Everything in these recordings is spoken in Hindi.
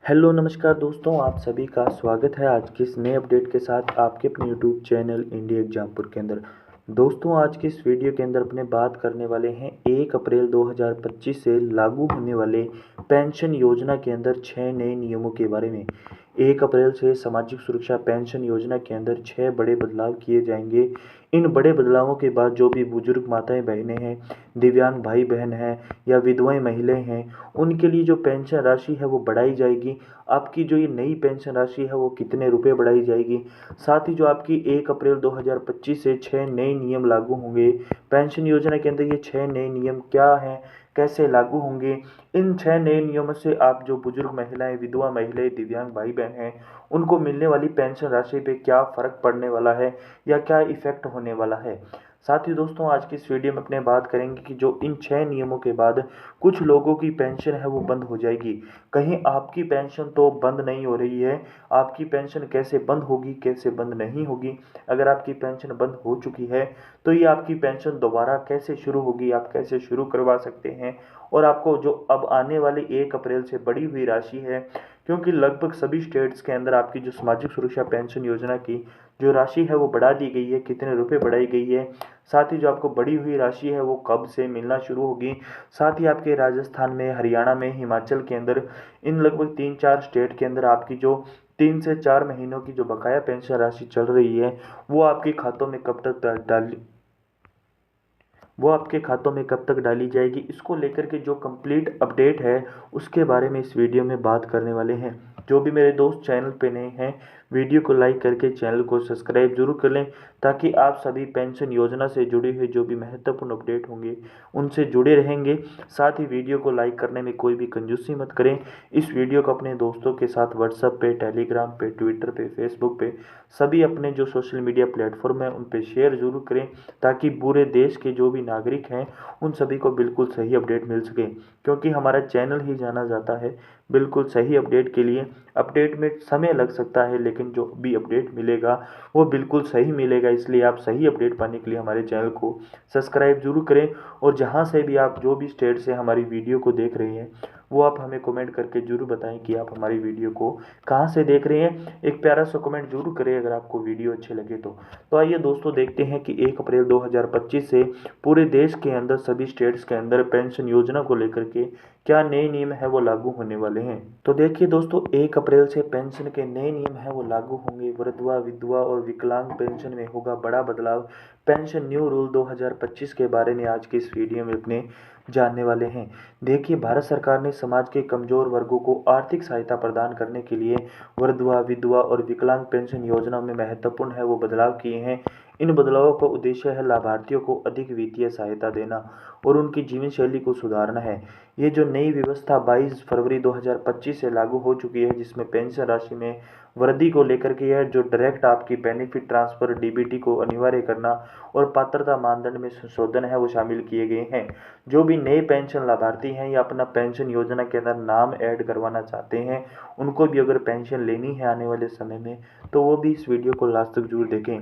हेलो नमस्कार दोस्तों, आप सभी का स्वागत है आज की इस नए अपडेट के साथ आपके अपने यूट्यूब चैनल इंडिया एग्जामपुर के अंदर। दोस्तों, आज की इस वीडियो के अंदर अपने बात करने वाले हैं 1 अप्रैल 2025 से लागू होने वाले पेंशन योजना के अंदर 6 नए नियमों के बारे में। 1 अप्रैल से सामाजिक सुरक्षा पेंशन योजना के अंदर 6 बड़े बदलाव किए जाएंगे। इन बड़े बदलावों के बाद जो भी बुजुर्ग माताएं बहनें हैं, दिव्यांग भाई बहन हैं या विधवाएं महिलाएं हैं, उनके लिए जो पेंशन राशि है वो बढ़ाई जाएगी। आपकी जो ये नई पेंशन राशि है वो कितने रुपए बढ़ाई जाएगी, साथ ही जो आपकी 1 अप्रैल 2025 से 6 नए नियम लागू होंगे पेंशन योजना के अंदर। ये 6 नए नियम क्या हैं, कैसे लागू होंगे, इन 6 नए नियमों से आप जो बुजुर्ग महिलाएं, विधवा महिलाएं, दिव्यांग भाई बहन हैं, उनको मिलने वाली पेंशन राशि पे क्या फ़र्क पड़ने वाला है या क्या इफ़ेक्ट होने वाला है। साथ ही दोस्तों, आज की इस वीडियो में अपने बात करेंगे कि जो इन 6 नियमों के बाद कुछ लोगों की पेंशन है वो बंद हो जाएगी। कहीं आपकी पेंशन तो बंद नहीं हो रही है, आपकी पेंशन कैसे बंद होगी, कैसे बंद नहीं होगी। अगर आपकी पेंशन बंद हो चुकी है तो ये आपकी पेंशन दोबारा कैसे शुरू होगी, आप कैसे शुरू करवा सकते हैं। और आपको जो अब आने वाली 1 अप्रैल से बढ़ी हुई राशि है, क्योंकि लगभग सभी स्टेट्स के अंदर आपकी जो सामाजिक सुरक्षा पेंशन योजना की जो राशि है वो बढ़ा दी गई है, कितने रुपए बढ़ाई गई है, साथ ही जो आपको बढ़ी हुई राशि है वो कब से मिलना शुरू होगी। साथ ही आपके राजस्थान में, हरियाणा में, हिमाचल के अंदर, इन लगभग 3-4 स्टेट के अंदर आपकी जो 3 से 4 महीनों की जो बकाया पेंशन राशि चल रही है वो आपके खातों में कब तक डाली जाएगी, इसको लेकर के जो कंप्लीट अपडेट है उसके बारे में इस वीडियो में बात करने वाले हैं। जो भी मेरे दोस्त चैनल पे नए हैं, वीडियो को लाइक करके चैनल को सब्सक्राइब जरूर कर लें, ताकि आप सभी पेंशन योजना से जुड़ी हुई जो भी महत्वपूर्ण अपडेट होंगे उनसे जुड़े रहेंगे। साथ ही वीडियो को लाइक करने में कोई भी कंजूसी मत करें। इस वीडियो को अपने दोस्तों के साथ व्हाट्सएप पे, टेलीग्राम पे, ट्विटर पे, फेसबुक पे, सभी अपने जो सोशल मीडिया प्लेटफॉर्म है उन पे शेयर जरूर करें, ताकि पूरे देश के जो भी नागरिक हैं उन सभी को बिल्कुल सही अपडेट मिल सके। क्योंकि हमारा चैनल ही जाना जाता है बिल्कुल सही अपडेट के लिए। अपडेट में समय लग सकता है, लेकिन जो भी अपडेट मिलेगा वो बिल्कुल सही मिलेगा। इसलिए आप सही अपडेट पाने के लिए हमारे चैनल को सब्सक्राइब जरूर करें। और जहां से भी आप जो भी स्टेट से हमारी वीडियो को देख रहे हैं वो आप हमें कमेंट करके जरूर बताएं कि आप हमारी वीडियो को कहां से देख रहे हैं। एक प्यारा सा कमेंट जरूर करें अगर आपको वीडियो अच्छे लगे तो आइए दोस्तों, देखते हैं कि 1 अप्रैल 2025 से पूरे देश के अंदर, सभी स्टेट्स के अंदर पेंशन योजना को लेकर के क्या नए नियम है वो लागू होने वाले हैं। तो देखिए दोस्तों, 1 अप्रैल से पेंशन के नए नियम है वो लागू होंगे। वृद्धवा, विधवा और विकलांग पेंशन में होगा बड़ा बदलाव। पेंशन न्यू रूल 2025 के बारे में आज की इस वीडियो में अपने जानने वाले हैं। देखिए, भारत सरकार ने समाज के कमजोर वर्गों को आर्थिक सहायता प्रदान करने के लिए वृद्धवा, विधवा और विकलांग पेंशन योजना में महत्वपूर्ण है वो बदलाव किए हैं। इन बदलावों का उद्देश्य है लाभार्थियों को अधिक वित्तीय सहायता देना और उनकी जीवन शैली को सुधारना है। ये जो नई व्यवस्था 22 फरवरी 2025 से लागू हो चुकी है, जिसमें पेंशन राशि में वृद्धि को लेकर के यह जो डायरेक्ट आपकी बेनिफिट ट्रांसफर डीबीटी को अनिवार्य करना और पात्रता मानदंड में संशोधन है वो शामिल किए गए हैं। जो भी नए पेंशन लाभार्थी हैं या अपना पेंशन योजना के अंदर नाम ऐड करवाना चाहते हैं, उनको भी अगर पेंशन लेनी है आने वाले समय में, तो वो भी इस वीडियो को लास्ट तक जरूर देखें।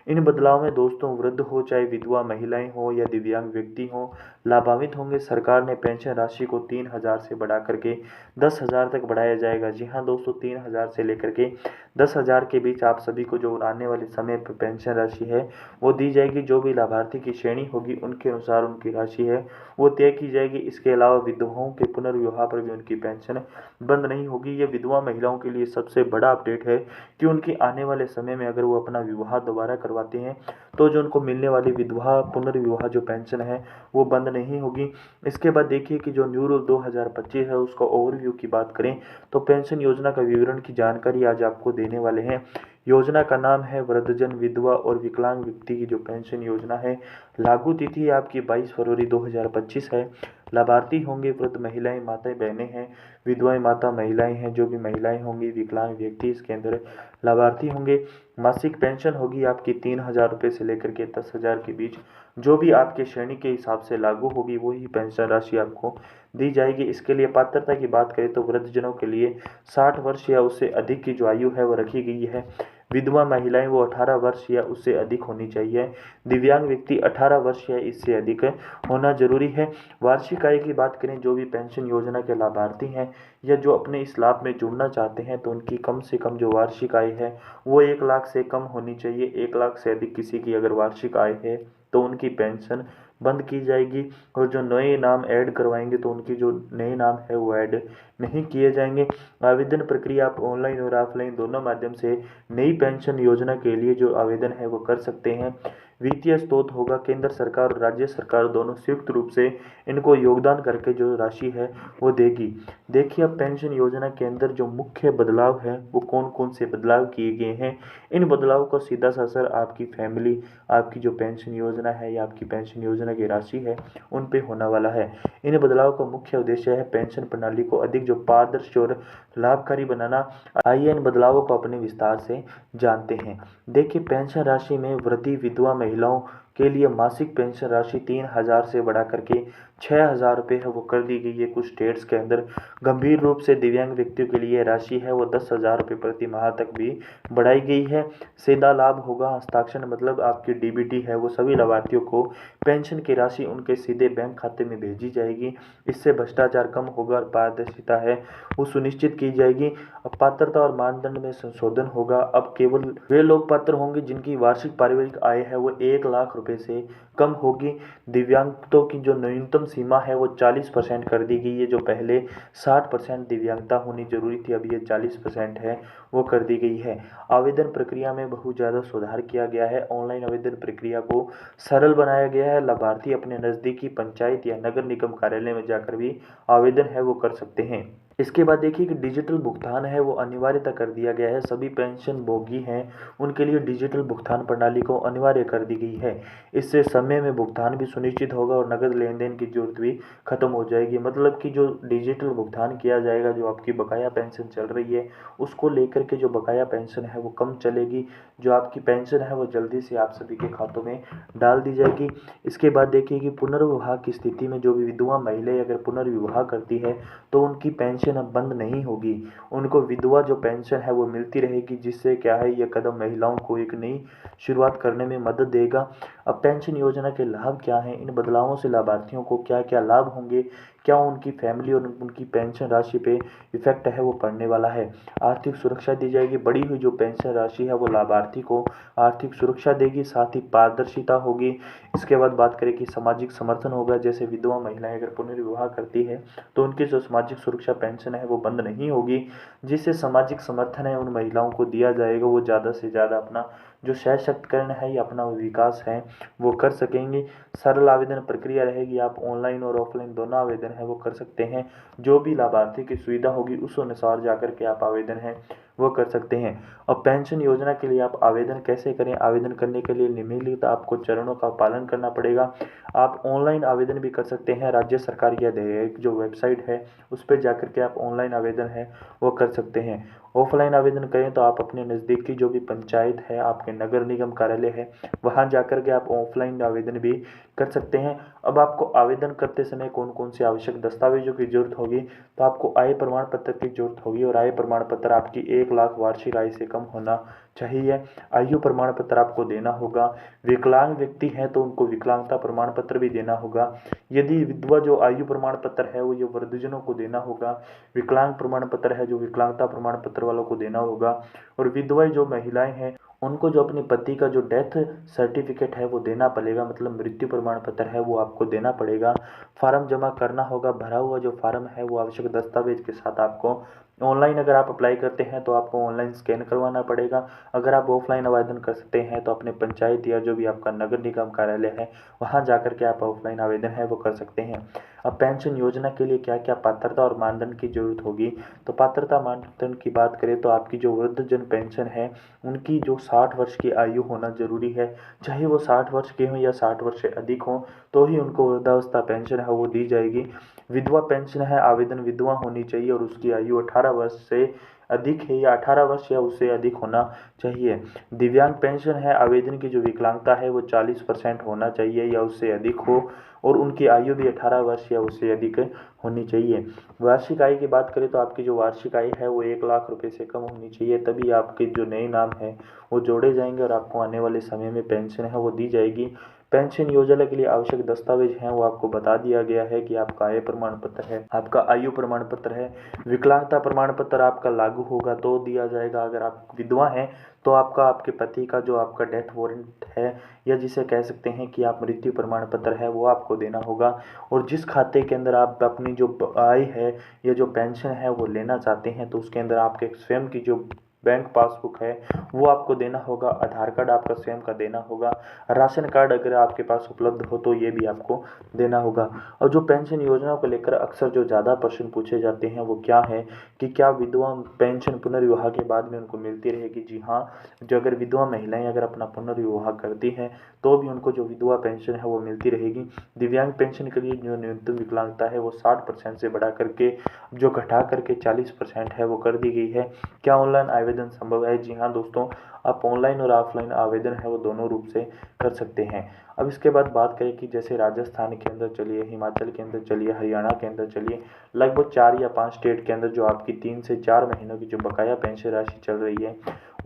इन बदलाव में दोस्तों, वृद्ध हो चाहे विधवा महिलाएं हो या दिव्यांग व्यक्ति हो, लाभान्वित होंगे। सरकार ने पेंशन राशि को 3,000 से बढ़ा करके 10,000 तक बढ़ाया जाएगा। जी हाँ दोस्तों, 3,000 से लेकर के 10,000 के बीच आप सभी को जो आने वाले समय पर पेंशन राशि है वो दी जाएगी। जो भी लाभार्थी की श्रेणी होगी उनके अनुसार उनकी राशि है वो तय की जाएगी। इसके अलावा विधवाओं के पुनर्विवाह पर भी उनकी पेंशन बंद नहीं होगी। ये विधवा महिलाओं के लिए सबसे बड़ा अपडेट है कि उनकी आने वाले समय में अगर वो अपना विवाह दोबारा करवाते हैं तो जो उनको मिलने वाली विधवा पुनर्विवाह जो पेंशन है वो बंद नहीं होगी। इसके बाद देखिए कि जो न्यू रूल 2025 है उसका ओवरव्यू की बात करें तो पेंशन योजना का विवरण की जानकारी आज आपको देने वाले हैं। योजना का नाम है वृद्धजन, विधवा और विकलांग व्यक्ति की जो पेंशन योजना है। लागू तिथि आपकी 22 फरवरी 2025 है। लाभार्थी होंगे वृद्ध महिलाएं, माताएं, बहनें हैं, विधवाएं, माता महिलाएं हैं। जो भी महिलाएं होंगी, विकलांग व्यक्ति इसके अंदर लाभार्थी होंगे। मासिक पेंशन होगी आपकी 3,000 रुपये से लेकर के 10,000 के बीच। जो भी आपके श्रेणी के हिसाब से लागू होगी वही पेंशन राशि आपको दी जाएगी। इसके लिए पात्रता की बात करें तो वृद्धजनों के लिए 60 वर्ष या उससे अधिक की जो आयु है वो रखी गई है। विधवा महिलाएं वो 18 वर्ष या उससे अधिक होनी चाहिए। दिव्यांग व्यक्ति 18 वर्ष या इससे अधिक होना जरूरी है। वार्षिक आय की बात करें, जो भी पेंशन योजना के लाभार्थी हैं या जो अपने इस लाभ में जुड़ना चाहते हैं तो उनकी कम से कम जो वार्षिक आय है वो 1 लाख से कम होनी चाहिए। 1 लाख से अधिक किसी की अगर वार्षिक आय है तो उनकी पेंशन बंद की जाएगी, और जो नए नाम ऐड करवाएंगे तो उनकी जो नए नाम है वो ऐड नहीं किए जाएंगे। आवेदन प्रक्रिया आप ऑनलाइन और ऑफलाइन दोनों माध्यम से नई पेंशन योजना के लिए जो आवेदन है वो कर सकते हैं। वित्तीय स्रोत होगा केंद्र सरकार और राज्य सरकार दोनों संयुक्त रूप से इनको योगदान करके जो राशि है वो देगी। देखिए, अब पेंशन योजना के अंदर जो मुख्य बदलाव है वो कौन कौन से बदलाव किए गए हैं। इन बदलाव का सीधा सा असर आपकी फैमिली, आपकी जो पेंशन योजना है या आपकी पेंशन योजना की राशि है उन पे होने वाला है। इन बदलाव का मुख्य उद्देश्य है पेंशन प्रणाली को अधिक जो पारदर्शी और लाभकारी बनाना। आइए इन बदलावों को अपने विस्तार से जानते हैं। देखिए, पेंशन राशि में वृद्धि। विधवा महिलाओं के लिए मासिक पेंशन राशि 3,000 से बढ़ा करके 6,000 रुपये है वो कर दी गई है कुछ स्टेट्स के अंदर। गंभीर रूप से दिव्यांग व्यक्तियों के लिए राशि है वो 10,000 रुपये प्रति माह तक भी बढ़ाई गई है। सीधा लाभ होगा हस्ताक्षर, मतलब आपकी डीबीटी है वो सभी लाभार्थियों को पेंशन की राशि उनके सीधे बैंक खाते में भेजी जाएगी। इससे भ्रष्टाचार कम होगा और पारदर्शिता है वो सुनिश्चित की जाएगी। अब पात्रता और मानदंड में संशोधन होगा। अब केवल वे लोग पात्र होंगे जिनकी वार्षिक पारिवारिक आय है वो 1 लाख रुपए से कम होगी। दिव्यांगतों की जो न्यूनतम सीमा है वो 40% कर दी गई है। जो पहले 60% दिव्यांगता होनी जरूरी थी, अब ये 40% है वो कर दी गई है। आवेदन प्रक्रिया में बहुत ज़्यादा सुधार किया गया है। ऑनलाइन आवेदन प्रक्रिया को सरल बनाया गया है। लाभार्थी अपने नज़दीकी पंचायत या नगर निगम कार्यालय में जाकर भी आवेदन है वो कर सकते हैं। इसके बाद देखिए कि डिजिटल भुगतान है वो अनिवार्यता कर दिया गया है। सभी पेंशन भोगी हैं उनके लिए डिजिटल भुगतान प्रणाली को अनिवार्य कर दी गई है। इससे समय में भुगतान भी सुनिश्चित होगा और नकद लेन देन की जरूरत भी खत्म हो जाएगी। मतलब कि जो डिजिटल भुगतान किया जाएगा, जो आपकी बकाया पेंशन चल रही है उसको लेकर के जो बकाया पेंशन है वो कम चलेगी। जो आपकी पेंशन है वो जल्दी से आप सभी के खातों में डाल दी जाएगी। इसके बाद देखिए कि पुनर्विवाह की स्थिति में जो भी विधवा महिलाएं अगर पुनर्विवाह करती है तो उनकी पेंशन अब बंद नहीं होगी। उनको विधवा जो पेंशन है वो मिलती रहेगी, जिससे क्या है ये कदम महिलाओं को एक नई शुरुआत करने में मदद देगा। अब पेंशन योजना के लाभ क्या हैं, इन बदलावों से लाभार्थियों को क्या क्या लाभ होंगे, क्या उनकी फैमिली और उनकी पेंशन राशि पे इफेक्ट है वो पड़ने वाला है। आर्थिक सुरक्षा दी जाएगी। बढ़ी हुई जो पेंशन राशि है वो लाभार्थी को आर्थिक सुरक्षा देगी, साथ ही पारदर्शिता होगी। इसके बाद बात करें कि सामाजिक समर्थन होगा। जैसे विधवा महिलाएं अगर पुनर्विवाह करती है तो उनकी जो सामाजिक सुरक्षा पेंशन है वो बंद नहीं होगी, जिससे सामाजिक समर्थन है उन महिलाओं को दिया जाएगा। वो ज़्यादा से ज़्यादा अपना जो सशक्तिकरण है या अपना विकास है वो कर सकेंगे। सरल आवेदन प्रक्रिया रहेगी। आप ऑनलाइन और ऑफलाइन दोनों आवेदन है वो कर सकते हैं। जो भी लाभार्थी की सुविधा होगी उस अनुसार जाकर के आप आवेदन है वो कर सकते हैं। अब पेंशन योजना के लिए आप आवेदन कैसे करें। आवेदन करने के लिए निम्नलिखित आपको चरणों का पालन करना पड़ेगा। आप ऑनलाइन आवेदन भी कर सकते हैं। राज्य सरकार की जो वेबसाइट है उस पर जाकर के आप ऑनलाइन आवेदन है वो कर सकते हैं। ऑफलाइन आवेदन करें तो आप अपने नज़दीकी जो भी पंचायत है, आपके नगर निगम कार्यालय है, वहाँ जाकर के आप ऑफलाइन आवेदन भी कर सकते हैं। अब आपको आवेदन करते समय कौन कौन से आवश्यक दस्तावेजों की जरूरत होगी, तो आपको आय प्रमाण पत्र की जरूरत होगी और आय प्रमाण पत्र आपकी 1 लाख वार्षिक आय से कम होना चाहिए। आयु प्रमाण पत्र आपको देना होगा। विकलांग व्यक्ति हैं तो उनको विकलांगता प्रमाण पत्र भी देना होगा। यदि विधवा जो आयु प्रमाण पत्र है वो ये वृद्धजनों को देना होगा। विकलांग प्रमाण पत्र है जो विकलांगता प्रमाण पत्र वालों को देना होगा। और विधवाएं जो महिलाएं हैं उनको जो अपने पति का जो डेथ सर्टिफिकेट है वो देना पड़ेगा, मतलब मृत्यु प्रमाण पत्र है वो आपको देना पड़ेगा। फार्म जमा करना होगा। भरा हुआ जो फार्म है वो आवश्यक दस्तावेज के साथ आपको ऑनलाइन अगर आप अप्लाई करते हैं तो आपको ऑनलाइन स्कैन करवाना पड़ेगा। अगर आप ऑफलाइन आवेदन कर सकते हैं तो अपने पंचायत या जो भी आपका नगर निगम कार्यालय है वहाँ जाकर के आप ऑफलाइन आवेदन है वो कर सकते हैं। अब पेंशन योजना के लिए क्या क्या पात्रता और मानदंड की जरूरत होगी, तो पात्रता मानदंड की बात करें तो आपकी जो वृद्धजन पेंशन है उनकी जो 60 वर्ष की आयु होना जरूरी है। चाहे वो 60 वर्ष के हों या 60 वर्ष से अधिक हों तो ही उनको वृद्धावस्था पेंशन है वो दी जाएगी। विधवा पेंशन है, आवेदन विधवा होनी चाहिए और उसकी आयु 18 वर्ष से अधिक है या 18 वर्ष या उससे अधिक होना चाहिए। दिव्यांग पेंशन है, आवेदन की जो विकलांगता है वो 40% होना चाहिए या उससे अधिक हो और उनकी आयु भी 18 वर्ष या उससे अधिक होनी चाहिए। वार्षिक आय की बात करें तो आपकी जो वार्षिक आय है वो 1 लाख रुपए से कम होनी चाहिए, तभी आपके जो नए नाम है वो जोड़े जाएंगे और आपको आने वाले समय में पेंशन है वो दी जाएगी। पेंशन योजना के लिए आवश्यक दस्तावेज हैं वो आपको बता दिया गया है कि आपका आय प्रमाण पत्र है, आपका आयु प्रमाण पत्र है, विकलांगता प्रमाण पत्र आपका लागू होगा तो दिया जाएगा। अगर आप विधवा हैं तो आपका आपके पति का जो आपका डेथ वारंट है या जिसे कह सकते हैं कि आप मृत्यु प्रमाण पत्र है वो आपको देना होगा। और जिस खाते के अंदर आप अपनी जो आय है या जो पेंशन है वो लेना चाहते हैं तो उसके अंदर आपके स्वयं की जो बैंक पासबुक है वो आपको देना होगा, आधार कार्ड आपका स्वयं का देना होगा, राशन कार्ड अगर आपके पास उपलब्ध हो तो ये भी आपको देना होगा। और जो पेंशन योजना को लेकर अक्सर जो ज़्यादा प्रश्न पूछे जाते हैं वो क्या है कि क्या विधवा पेंशन पुनर्विवाह के बाद में उनको मिलती रहेगी। जी हाँ, जो अगर विधवा महिलाएं अगर अपना पुनर्विवाह करती हैं तो भी उनको जो विधवा पेंशन है वो मिलती रहेगी। दिव्यांग पेंशन के लिए जो न्यूनतम विकलांगता है वो 60% से बढ़ा करके जो घटा करके 40% है वो कर दी गई है। क्या ऑनलाइन आवेदन संभव है? जी हाँ दोस्तों, आप ऑनलाइन और ऑफलाइन आवेदन है वो दोनों रूप से कर सकते हैं। अब इसके बाद बात करें कि जैसे राजस्थान के अंदर चलिए, हिमाचल के अंदर चलिए, हरियाणा के अंदर चलिए, लगभग 4 या 5 स्टेट के अंदर जो आपकी 3 से 4 महीनों की जो बकाया पेंशन राशि चल रही है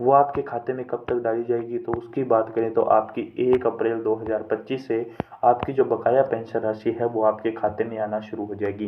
वो आपके खाते में कब तक डाली जाएगी, तो उसकी बात करें तो आपकी 1 अप्रैल 2025 से आपकी जो बकाया पेंशन राशि है वो आपके खाते में आना शुरू हो जाएगी।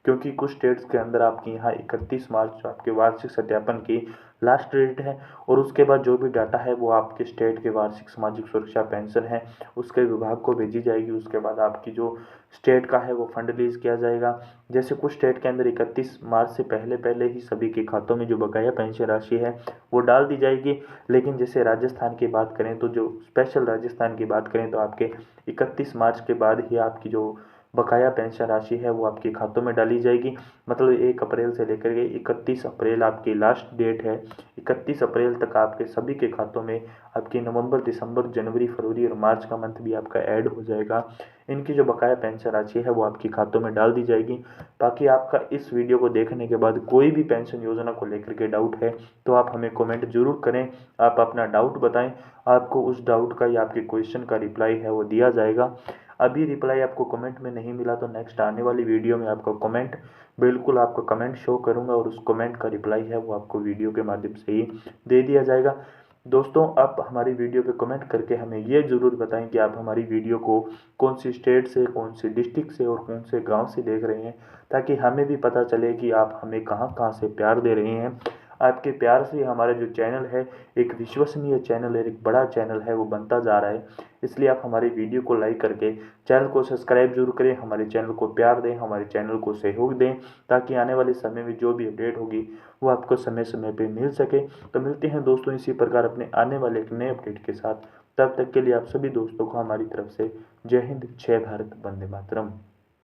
क्योंकि कुछ स्टेट्स के अंदर आपके यहाँ 31 मार्च जो आपके वार्षिक सत्यापन की लास्ट डेट है और उसके बाद जो भी डाटा है वो आपके स्टेट के वार्षिक सामाजिक सुरक्षा पेंशन है उसके विभाग को भेजी जाएगी। उसके बाद आपकी जो स्टेट का है वो फंड रिलीज किया जाएगा। जैसे कुछ स्टेट के अंदर 31 मार्च से पहले पहले ही सभी के खातों में जो बकाया पेंशन राशि है वो डाल दी जाएगी। लेकिन जैसे राजस्थान की बात करें तो जो स्पेशल राजस्थान की बात करें तो आपके 31 मार्च के बाद ही आपकी जो बकाया पेंशन राशि है वो आपके खातों में डाली जाएगी। मतलब 1 अप्रैल से लेकर के 31 अप्रैल आपकी लास्ट डेट है। 31 अप्रैल तक आपके सभी के खातों में आपकी नवंबर, दिसंबर, जनवरी, फरवरी और मार्च का मंथ भी आपका ऐड हो जाएगा। इनकी जो बकाया पेंशन राशि है वो आपके खातों में डाल दी जाएगी। बाकी आपका इस वीडियो को देखने के बाद कोई भी पेंशन योजना को लेकर के डाउट है तो आप हमें कमेंट जरूर करें, आप अपना डाउट बताएं, आपको उस डाउट का या आपके क्वेश्चन का रिप्लाई है वो दिया जाएगा। अभी रिप्लाई आपको कमेंट में नहीं मिला तो नेक्स्ट आने वाली वीडियो में आपको कमेंट बिल्कुल आपको कमेंट शो करूंगा और उस कमेंट का रिप्लाई है वो आपको वीडियो के माध्यम से ही दे दिया जाएगा। दोस्तों, आप हमारी वीडियो पे कमेंट करके हमें ये ज़रूर बताएं कि आप हमारी वीडियो को कौन सी स्टेट से, कौन सी डिस्ट्रिक्ट से और कौन से गांव से देख रहे हैं, ताकि हमें भी पता चले कि आप हमें कहां कहां से प्यार दे रहे हैं। आपके प्यार से हमारा जो चैनल है एक विश्वसनीय चैनल है, एक बड़ा चैनल है वो बनता जा रहा है। इसलिए आप हमारी वीडियो को लाइक करके चैनल को सब्सक्राइब जरूर करें, हमारे चैनल को प्यार दें, हमारे चैनल को सहयोग दें, ताकि आने वाले समय में जो भी अपडेट होगी वो आपको समय समय पे मिल सके। तो मिलते हैं दोस्तों इसी प्रकार अपने आने वाले एक नए अपडेट के साथ। तब तक के लिए आप सभी दोस्तों को हमारी तरफ से जय हिंद, जय भारत, वंदे मातरम।